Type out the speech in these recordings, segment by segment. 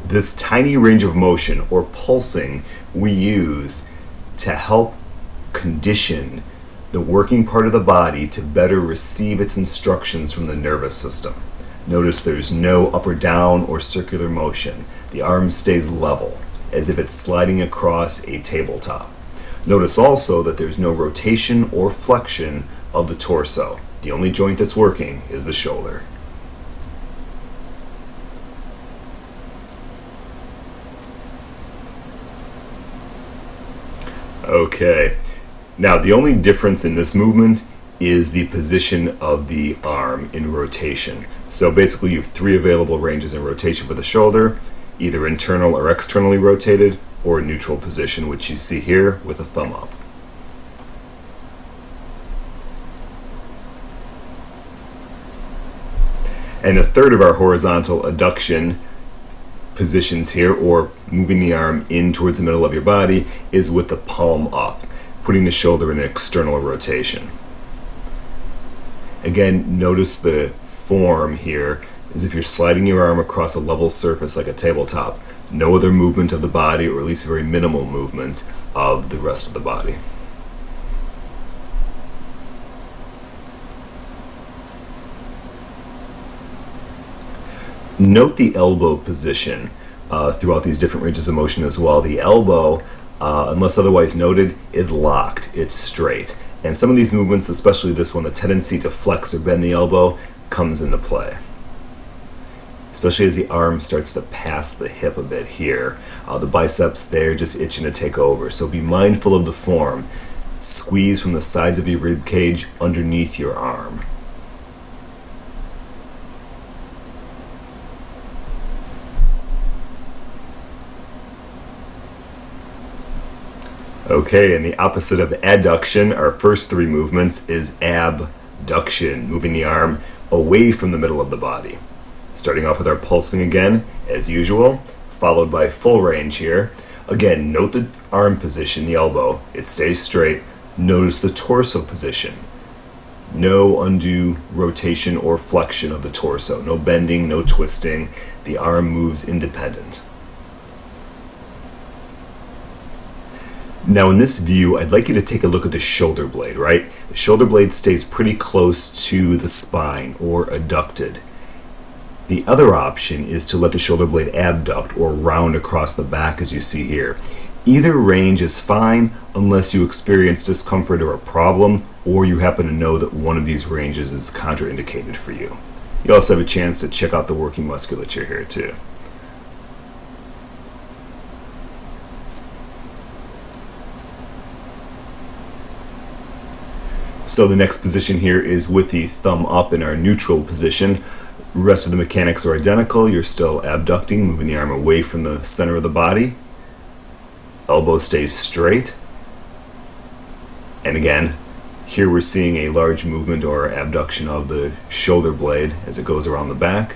This tiny range of motion, or pulsing, we use to help condition the working part of the body to better receive its instructions from the nervous system. Notice there's no up or down or circular motion. The arm stays level, as if it's sliding across a tabletop. Notice also that there's no rotation or flexion of the torso. The only joint that's working is the shoulder. Okay, now the only difference in this movement is the position of the arm in rotation. So basically you have three available ranges in rotation for the shoulder, either internal or externally rotated, or neutral position, which you see here with a thumb up. And a third of our horizontal adduction positions here, or moving the arm in towards the middle of your body, is with the palm up, putting the shoulder in an external rotation. Again, notice the form here as if you're sliding your arm across a level surface like a tabletop. No other movement of the body, or at least very minimal movement of the rest of the body. Note the elbow position throughout these different ranges of motion as well. The elbow, unless otherwise noted, is locked. It's straight. And some of these movements, especially this one, the tendency to flex or bend the elbow, comes into play. Especially as the arm starts to pass the hip a bit here. The biceps there just itching to take over. So be mindful of the form. Squeeze from the sides of your rib cage underneath your arm. Okay, and the opposite of adduction, our first three movements, is abduction, moving the arm away from the middle of the body. Starting off with our pulsing again, as usual, followed by full range here. Again, note the arm position, the elbow, it stays straight. Notice the torso position. No undue rotation or flexion of the torso, no bending, no twisting. The arm moves independent. Now in this view, I'd like you to take a look at the shoulder blade, right? The shoulder blade stays pretty close to the spine, or adducted. The other option is to let the shoulder blade abduct, or round across the back as you see here. Either range is fine unless you experience discomfort or a problem, or you happen to know that one of these ranges is contraindicated for you. You also have a chance to check out the working musculature here too. So the next position here is with the thumb up in our neutral position. The rest of the mechanics are identical. You're still abducting, moving the arm away from the center of the body. Elbow stays straight. And again, here we're seeing a large movement or abduction of the shoulder blade as it goes around the back.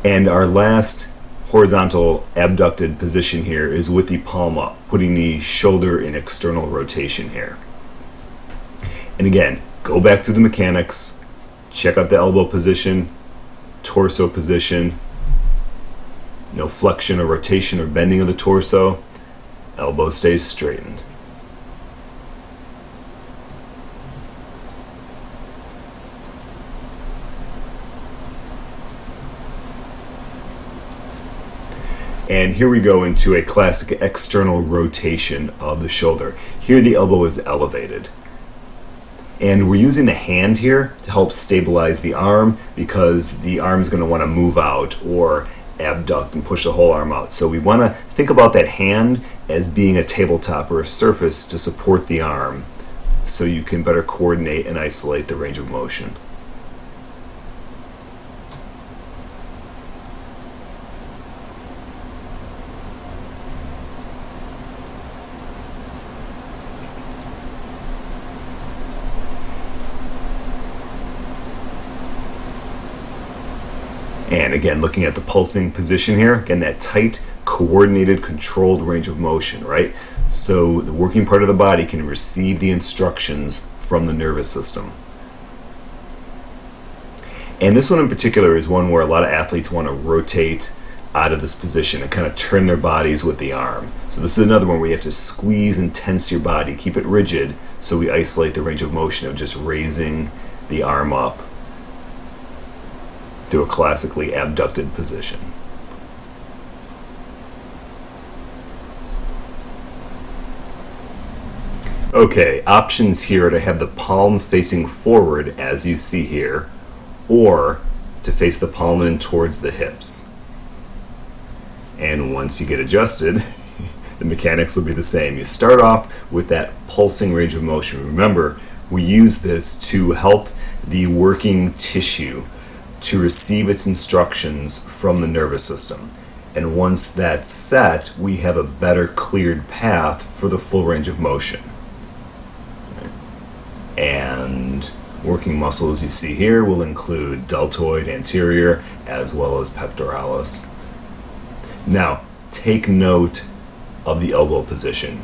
And our last horizontal abducted position here is with the palm up, putting the shoulder in external rotation here. And again, go back through the mechanics, check out the elbow position, torso position, no flexion or rotation or bending of the torso, elbow stays straightened. And here we go into a classic external rotation of the shoulder. Here the elbow is elevated. And we're using the hand here to help stabilize the arm, because the arm's going to want to move out or abduct and push the whole arm out. So we want to think about that hand as being a tabletop or a surface to support the arm, so you can better coordinate and isolate the range of motion. And again, looking at the pulsing position here, again, that tight, coordinated, controlled range of motion, right? so the working part of the body can receive the instructions from the nervous system. And this one in particular is one where a lot of athletes want to rotate out of this position and kind of turn their bodies with the arm. So this is another one where you have to squeeze and tense your body, keep it rigid, so we isolate the range of motion of just raising the arm up to a classically abducted position. Okay, options here are to have the palm facing forward as you see here, or to face the palm in towards the hips. And once you get adjusted, the mechanics will be the same. You start off with that pulsing range of motion. Remember, we use this to help the working tissue to receive its instructions from the nervous system. And once that's set, we have a better cleared path for the full range of motion. And working muscles you see here will include deltoid anterior as well as pectoralis. Now, take note of the elbow position.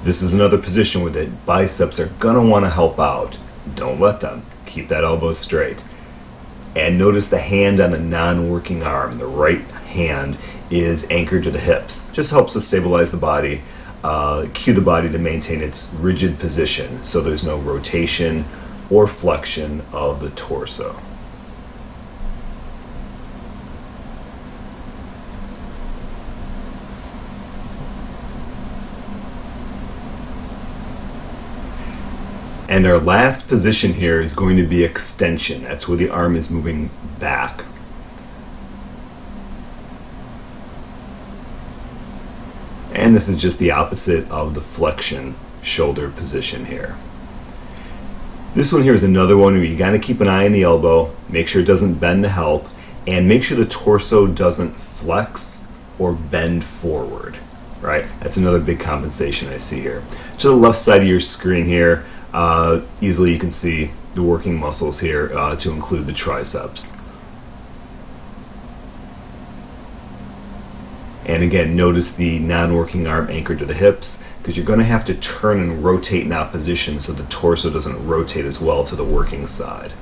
This is another position where the biceps are going to want to help out. Don't let them. Keep that elbow straight. And notice the hand on the non-working arm. The right hand is anchored to the hips. Just helps to stabilize the body, cue the body to maintain its rigid position so there's no rotation or flexion of the torso. And our last position here is going to be extension. That's where the arm is moving back. And this is just the opposite of the flexion shoulder position here. This one here is another one where you got to keep an eye on the elbow, make sure it doesn't bend to help, and make sure the torso doesn't flex or bend forward. Right? That's another big compensation I see here. To the left side of your screen here, easily you can see the working muscles here to include the triceps. And again, notice the non-working arm anchored to the hips, because you're going to have to turn and rotate in opposition so the torso doesn't rotate as well to the working side.